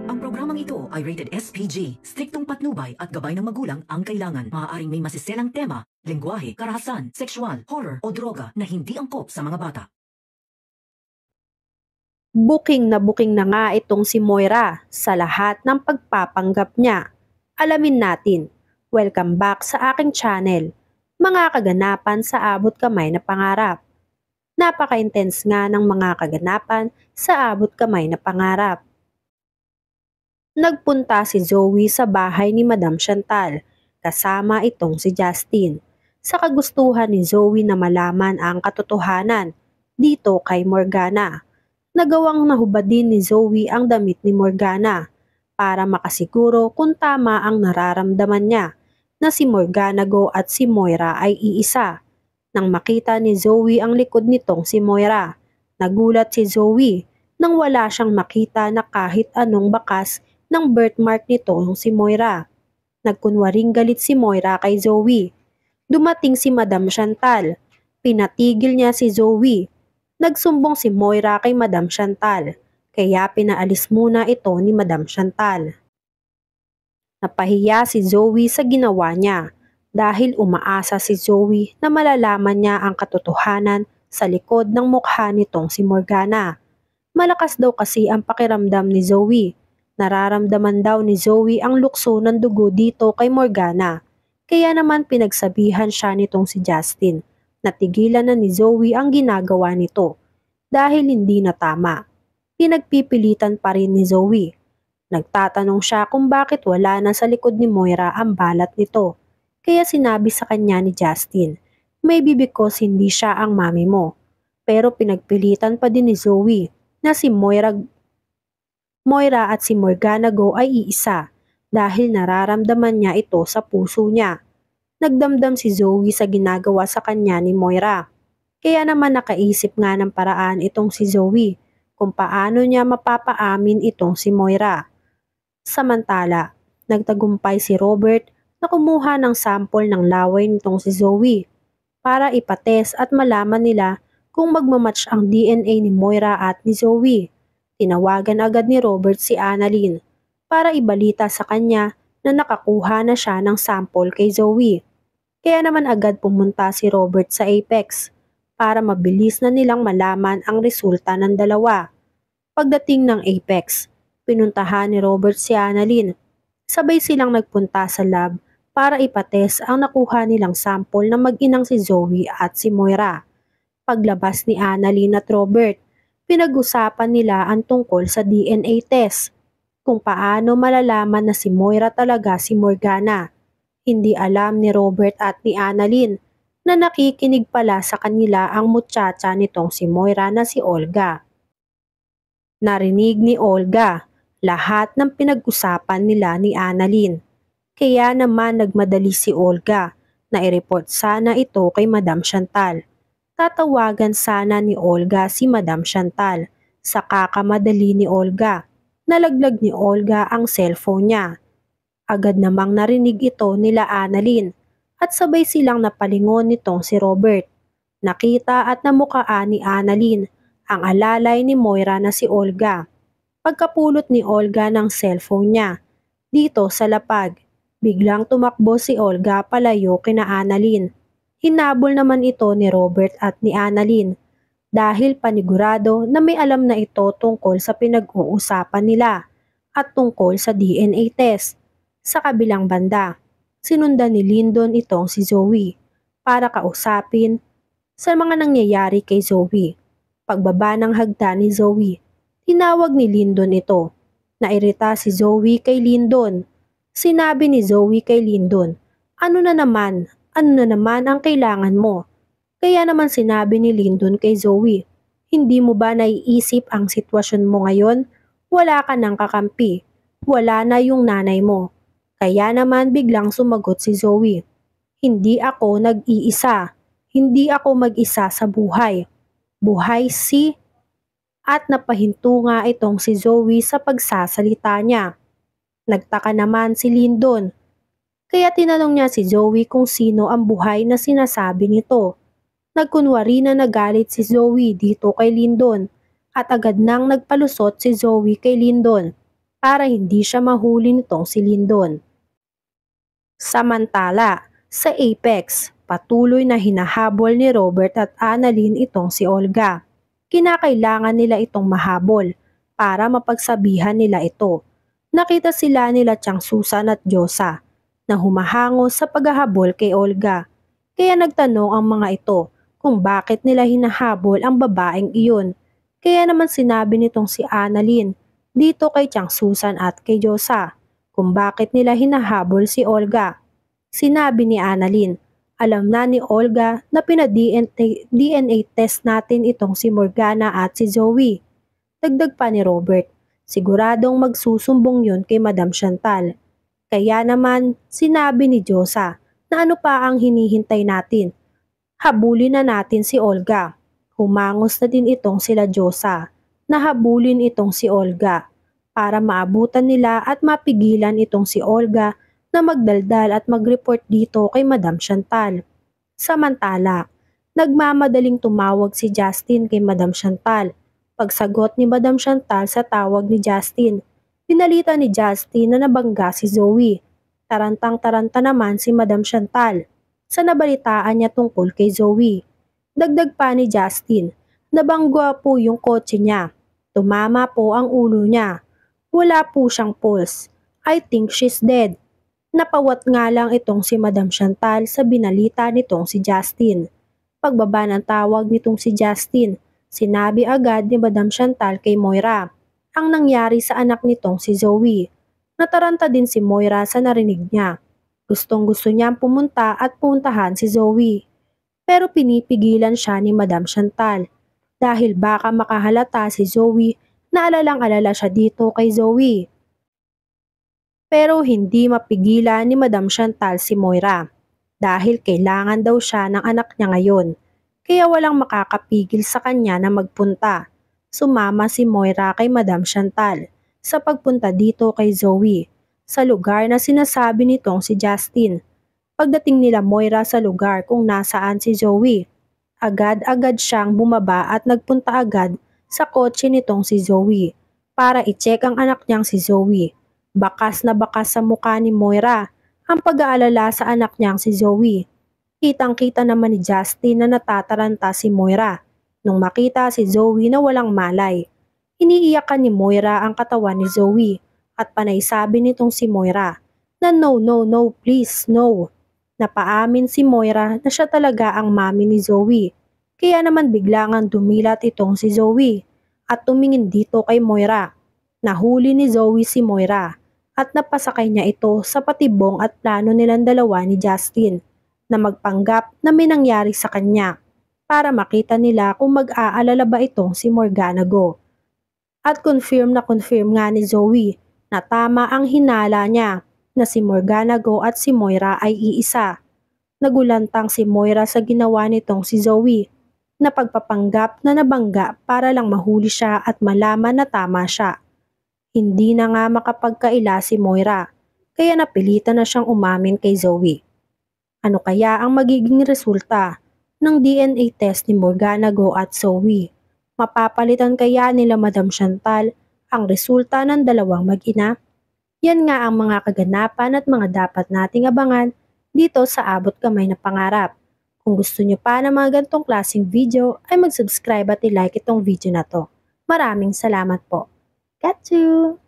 Ang programang ito ay rated SPG. Striktong patnubay at gabay ng magulang ang kailangan. Maaaring may masiselang tema, lengguwahe, karahasan, sexual, horror o droga na hindi angkop sa mga bata. Booking na nga itong si Moira sa lahat ng pagpapanggap niya. Alamin natin. Welcome back sa aking channel. Mga kaganapan sa abot kamay na pangarap. Napaka-intense nga ng mga kaganapan sa abot kamay na pangarap. Nagpunta si Zoe sa bahay ni Madam Chantal, kasama itong si Justin. Sa kagustuhan ni Zoe na malaman ang katotohanan dito kay Morgana. Nagawang nahubad din ni Zoe ang damit ni Morgana para makasiguro kung tama ang nararamdaman niya na si Morgana Go at si Moira ay iisa. Nang makita ni Zoe ang likod nitong si Moira, nagulat si Zoe nang wala siyang makita na kahit anong bakas ng birthmark nitong si Moira. Nagkunwaring galit si Moira kay Zoe. Dumating si Madam Chantal. Pinatigil niya si Zoe. Nagsumbong si Moira kay Madam Chantal, kaya pinaalis muna ito ni Madam Chantal. Napahiya si Zoe sa ginawa niya dahil umaasa si Zoe na malalaman niya ang katotohanan sa likod ng mukha nitong si Morgana. Malakas daw kasi ang pakiramdam ni Zoe. Nararamdaman daw ni Zoe ang lukso ng dugo dito kay Morgana. Kaya naman pinagsabihan siya nitong si Justin. Natigilan na ni Zoe ang ginagawa nito dahil hindi na tama. Pinagpipilitan pa rin ni Zoe. Nagtatanong siya kung bakit wala na sa likod ni Moira ang balat nito. Kaya sinabi sa kanya ni Justin, maybe because hindi siya ang mami mo. Pero pinagpilitan pa din ni Zoe na si Moira at si Morgana Go ay iisa dahil nararamdaman niya ito sa puso niya. Nagdamdam si Zoe sa ginagawa sa kanya ni Moira. Kaya naman nakaisip nga ng paraan itong si Zoe kung paano niya mapapaamin itong si Moira. Samantala, nagtagumpay si Robert na kumuha ng sample ng laway nitong si Zoe para ipatest at malaman nila kung magmamatch ang DNA ni Moira at ni Zoe. Tinawagan agad ni Robert si Annalyn para ibalita sa kanya na nakakuha na siya ng sample kay Zoe. Kaya naman agad pumunta si Robert sa Apex para mabilis na nilang malaman ang resulta ng dalawa. Pagdating ng Apex, pinuntahan ni Robert si Annalyn. Sabay silang nagpunta sa lab para ipatest ang nakuha nilang sample ng mag-inang si Zoe at si Moira. Paglabas ni Annalyn at Robert, pinag-usapan nila ang tungkol sa DNA test, kung paano malalaman na si Moira talaga si Morgana. Hindi alam ni Robert at ni Annalyn na nakikinig pala sa kanila ang muchacha nitong si Moira na si Olga. Narinig ni Olga lahat ng pinag-usapan nila ni Annalyn. Kaya naman nagmadali si Olga na i-report sana ito kay Madam Chantal. Tatawagan sana ni Olga si Madam Chantal. Sa kakamadali ni Olga, nalaglag ni Olga ang cellphone niya. Agad namang narinig ito nila Annalyn at sabay silang napalingon nitong si Robert. Nakita at namukaan ni Annalyn ang alalay ni Moira na si Olga. Pagkapulot ni Olga ng cellphone niya dito sa lapag, biglang tumakbo si Olga palayo kina Annalyn. Hinabol naman ito ni Robert at ni Annalyn dahil panigurado na may alam na ito tungkol sa pinag-uusapan nila at tungkol sa DNA test. Sa kabilang banda, sinundan ni Lyndon itong si Zoe para kausapin sa mga nangyayari kay Zoe. Pagbaba ng hagda ni Zoe, tinawag ni Lyndon ito. Nairita si Zoe kay Lyndon. Sinabi ni Zoe kay Lyndon, ano na naman ang kailangan mo? Kaya naman sinabi ni Lyndon kay Zoe, hindi mo ba naiisip ang sitwasyon mo ngayon? Wala ka ng kakampi. Wala na yung nanay mo. Kaya naman biglang sumagot si Zoe, hindi ako nag-iisa. Hindi ako mag-isa sa buhay. Buhay si... At napahinto nga itong si Zoe sa pagsasalita niya. Nagtaka naman si Lyndon. Kaya tinanong niya si Zoe kung sino ang buhay na sinasabi nito. Nagkunwari na nagalit si Zoe dito kay Lyndon at agad nang nagpalusot si Zoe kay Lyndon. para hindi siya mahuli nitong si Lyndon. Samantala, sa Apex, patuloy na hinahabol ni Robert at Annalyn itong si Olga. Kinakailangan nila itong mahabol para mapagsabihan nila ito. Nakita sila nila Chang Susan at Josa na humahango sa paghahabol kay Olga. Kaya nagtanong ang mga ito kung bakit nila hinahabol ang babaeng iyon. Kaya naman sinabi nitong si Annalyn dito kay Chang Susan at kay Josa kung bakit nila hinahabol si Olga. Sinabi ni Annalyn, alam na ni Olga na pina-DNA test natin itong si Morgana at si Zoe. Dagdag pa ni Robert, siguradong magsusumbong yun kay Madam Chantal. Kaya naman sinabi ni Josa na ano pa ang hinihintay natin. Habulin na natin si Olga. Humangos na din itong sila Josa na habulin itong si Olga para maabutan nila at mapigilan itong si Olga na magdaldal at mag-report dito kay Madam Chantal. Samantala, nagmamadaling tumawag si Justin kay Madam Chantal. Pagsagot ni Madam Chantal sa tawag ni Justin, pinalita ni Justin na nabangga si Zoe. Tarantang-taranta naman si Madam Chantal sa nabalitaan niya tungkol kay Zoe. Dagdag pa ni Justin, nabangga po yung kotse niya. Tumama po ang ulo niya. Wala po siyang pulse. I think she's dead. Napawat nga lang itong si Madam Chantal sa binalita nitong si Justin. Pagbaba ng tawag nitong si Justin, sinabi agad ni Madam Chantal kay Moira ang nangyari sa anak nitong si Zoe. Nataranta din si Moira sa narinig niya. Gustong-gusto niyang pumunta at puntahan si Zoe. Pero pinipigilan siya ni Madam Chantal dahil baka makahalata si Zoe na alalang-alala siya dito kay Zoe. Pero hindi mapigilan ni Madam Chantal si Moira dahil kailangan daw siya ng anak niya ngayon. Kaya walang makakapigil sa kanya na magpunta. Sumama si Moira kay Madam Chantal sa pagpunta dito kay Zoe sa lugar na sinasabi nitong si Justin. Pagdating nila Moira sa lugar kung nasaan si Zoe, agad-agad siyang bumaba at nagpunta agad sa kotse nitong si Zoe para i-check ang anak niyang si Zoe. Bakas na bakas sa mukha ni Moira ang pag-aalala sa anak niyang si Zoe. Kitang-kita naman ni Justin na natataranta si Moira nung makita si Zoe na walang malay. Iniiyakan ni Moira ang katawan ni Zoe at panay sabi nitong si Moira na no, please, no. Napaamin si Moira na siya talaga ang mami ni Zoe. Kaya naman biglangan dumilat itong si Zoe at tumingin dito kay Moira. Nahuli ni Zoe si Moira at napasakay niya ito sa patibong at plano nilang dalawa ni Justin na magpanggap na may nangyari sa kanya para makita nila kung mag-aalala ba itong si Morgana Go. At confirm nga ni Zoe na tama ang hinala niya na si Morgana Go at si Moira ay iisa. Nagulantang si Moira sa ginawa nitong si Zoe na pagpapanggap na nabangga para lang mahuli siya at malaman na tama siya. Hindi na nga makapagkaila si Moira, kaya napilitan na siyang umamin kay Zoe. Ano kaya ang magiging resulta ng DNA test ni Morgana Go at Zoe? Mapapalitan kaya nila Madam Chantal ang resulta ng dalawang mag-ina? Yan nga ang mga kaganapan at mga dapat nating abangan dito sa Abot Kamay na Pangarap. Kung gusto nyo pa ng mga gantong klaseng video ay mag-subscribe at i-like itong video na to. Maraming salamat po. Got you!